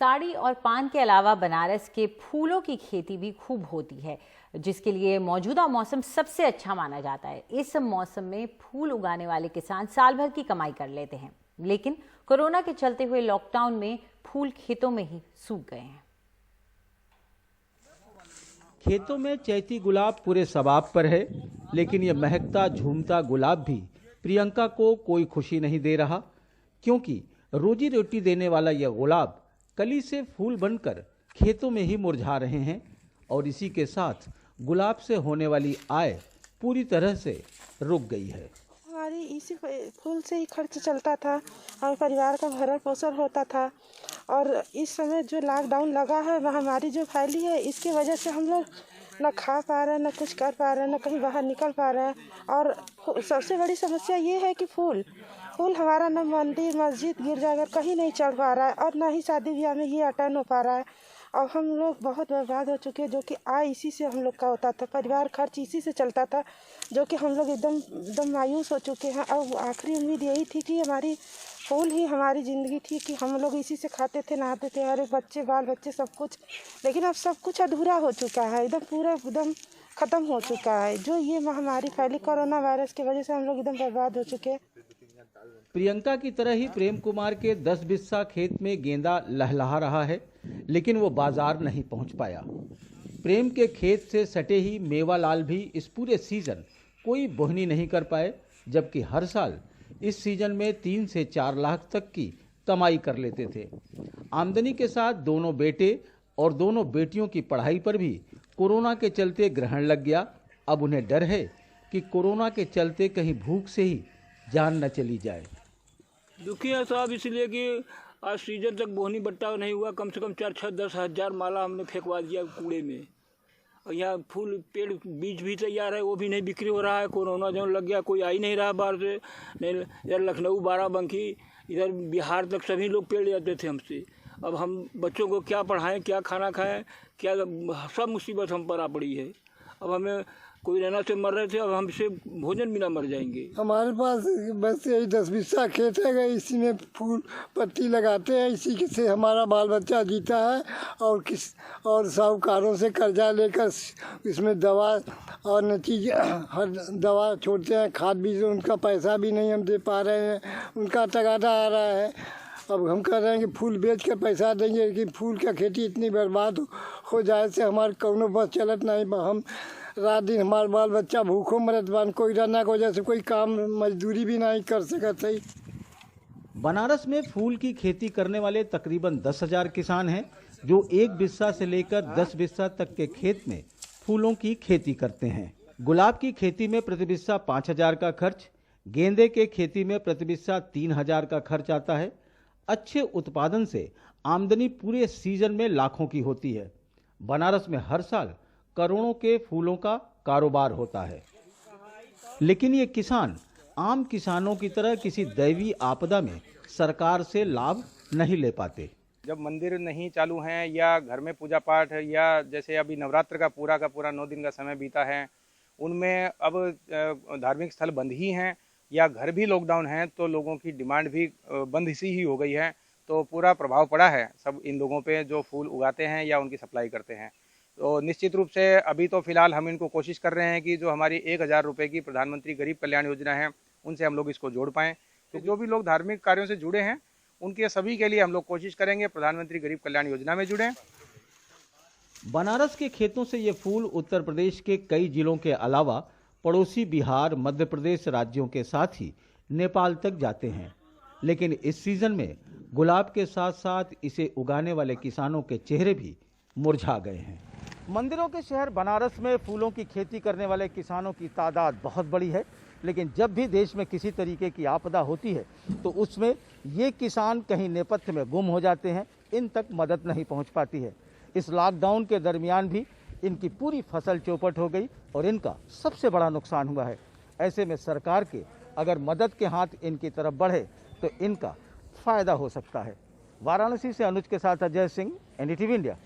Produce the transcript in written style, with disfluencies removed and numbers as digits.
साड़ी और पान के अलावा बनारस के फूलों की खेती भी खूब होती है, जिसके लिए मौजूदा मौसम सबसे अच्छा माना जाता है। इस मौसम में फूल उगाने वाले किसान साल भर की कमाई कर लेते हैं, लेकिन कोरोना के चलते हुए लॉकडाउन में फूल खेतों में ही सूख गए हैं। खेतों में चैती गुलाब पूरे सबाब पर है, लेकिन ये महकता झूमता गुलाब भी प्रियंका को कोई खुशी नहीं दे रहा, क्योंकि रोजी रोटी देने वाला यह गुलाब कली से फूल बनकर खेतों में ही मुरझा रहे हैं और इसी के साथ गुलाब से होने वाली आय पूरी तरह से रुक गई है। हमारी इसी फूल से ही खर्च चलता था और परिवार का भरण पोषण होता था, और इस समय जो लॉकडाउन लगा है, महामारी जो फैली है, इसकी वजह से हम लोग न खा पा रहे हैं, न कुछ कर पा रहे हैं, न कहीं बाहर निकल पा रहे हैं। और सबसे बड़ी समस्या ये है कि फूल हमारा न मंदिर मस्जिद गिरजाघर कहीं नहीं चल पा रहा है, और न ही शादी ब्याह में ये अटेंड हो पा रहा है। और हम लोग बहुत बर्बाद हो चुके हैं, जो कि आय इसी से हम लोग का होता था, परिवार खर्च इसी से चलता था, जो कि हम लोग एकदम मायूस हो चुके हैं। और आखिरी उम्मीद यही थी कि हमारी फूल ही हमारी ज़िंदगी थी, कि हम लोग इसी से खाते थे, नहाते थे, हर एक बच्चे बाल बच्चे सब कुछ। लेकिन अब सब कुछ अधूरा हो चुका है, एकदम ख़त्म हो चुका है। जो ये महामारी फैली कोरोना वायरस की वजह से हम लोग एकदम बर्बाद हो चुके हैं। प्रियंका की तरह ही प्रेम कुमार के 10 बिस्सा खेत में गेंदा लहलहा रहा है, लेकिन वो बाजार नहीं पहुंच पाया। प्रेम के खेत से सटे ही मेवालाल भी इस पूरे सीजन कोई बोहनी नहीं कर पाए, जबकि हर साल इस सीजन में 3 से 4 लाख तक की कमाई कर लेते थे। आमदनी के साथ दोनों बेटे और दोनों बेटियों की पढ़ाई पर भी कोरोना के चलते ग्रहण लग गया। अब उन्हें डर है कि कोरोना के चलते कहीं भूख से ही जान न चली जाए। दुखी है साहब, इसलिए कि आज सीजन तक बोहनी बट्टा नहीं हुआ। कम से कम 4-6-10 हज़ार माला हमने फेंकवा दिया कूड़े में। और यहाँ फूल पेड़ बीज भी तैयार है, वो भी नहीं बिक्री हो रहा है। कोरोना जो लग गया, कोई आ ही नहीं रहा बाहर से। नहीं, इधर लखनऊ बाराबंकी, इधर बिहार तक सभी लोग पेड़ जाते थे हमसे। अब हम बच्चों को क्या पढ़ाएं, क्या खाना खाएं, क्या सब मुसीबत हम पर आ पड़ी है। अब हमें कोई रहना से मर रहे थे, अब हम इसे भोजन बिना मर जाएंगे। हमारे पास बस यही 10 बिस्सा खेत है, इसी में फूल पत्ती लगाते हैं, इसी से हमारा बाल बच्चा जीता है। और साहूकारों से कर्जा लेकर इसमें दवा और न चीज हर दवा छोड़ते हैं, खाद बीज उनका पैसा भी नहीं हम दे पा रहे हैं, उनका तगादा आ रहा है। अब हम कह रहे हैं कि फूल बेच कर पैसा देंगे, कि फूल का खेती इतनी बर्बाद हो जाए से हमारे कौनो बस चलत नहीं। हम रात दिन हमारे बाल बच्चा भूखों मरत बान, कोई रहना की वजह से कोई काम मजदूरी भी नहीं कर सकत है। बनारस में फूल की खेती करने वाले तकरीबन 10,000 किसान हैं, जो 1 बिस्सा से लेकर 10 बिस्सा तक के खेत में फूलों की खेती करते हैं। गुलाब की खेती में प्रति बिस्सा 5,000 का खर्च, गेंदे के खेती में प्रति बिस्सा 3,000 का खर्च आता है। अच्छे उत्पादन से आमदनी पूरे सीजन में लाखों की होती है। बनारस में हर साल करोड़ों के फूलों का कारोबार होता है, लेकिन ये किसान आम किसानों की तरह किसी दैवी आपदा में सरकार से लाभ नहीं ले पाते। जब मंदिर नहीं चालू हैं या घर में पूजा पाठ है, या जैसे अभी नवरात्र का पूरा 9 दिन का समय बीता है, उनमें अब धार्मिक स्थल बंद ही हैं या घर भी लॉकडाउन है, तो लोगों की डिमांड भी बंद सी ही हो गई है। तो पूरा प्रभाव पड़ा है सब इन लोगों पे जो फूल उगाते हैं या उनकी सप्लाई करते हैं। तो निश्चित रूप से अभी तो फिलहाल हम इनको कोशिश कर रहे हैं कि जो हमारी 1,000 रुपये की प्रधानमंत्री गरीब कल्याण योजना है, उनसे हम लोग इसको जोड़ पाएँ। तो जो भी लोग धार्मिक कार्यों से जुड़े हैं, उनके सभी के लिए हम लोग कोशिश करेंगे प्रधानमंत्री गरीब कल्याण योजना में जुड़ें। बनारस के खेतों से ये फूल उत्तर प्रदेश के कई जिलों के अलावा पड़ोसी बिहार, मध्य प्रदेश राज्यों के साथ ही नेपाल तक जाते हैं। लेकिन इस सीजन में गुलाब के साथ साथ इसे उगाने वाले किसानों के चेहरे भी मुरझा गए हैं। मंदिरों के शहर बनारस में फूलों की खेती करने वाले किसानों की तादाद बहुत बड़ी है, लेकिन जब भी देश में किसी तरीके की आपदा होती है तो उसमें ये किसान कहीं नेपथ्य में गुम हो जाते हैं, इन तक मदद नहीं पहुंच पाती है। इस लॉकडाउन के दरमियान भी इनकी पूरी फसल चौपट हो गई और इनका सबसे बड़ा नुकसान हुआ है। ऐसे में सरकार के अगर मदद के हाथ इनकी तरफ बढ़े तो इनका फायदा हो सकता है। वाराणसी से अनुज के साथ अजय सिंह, NDTV इंडिया।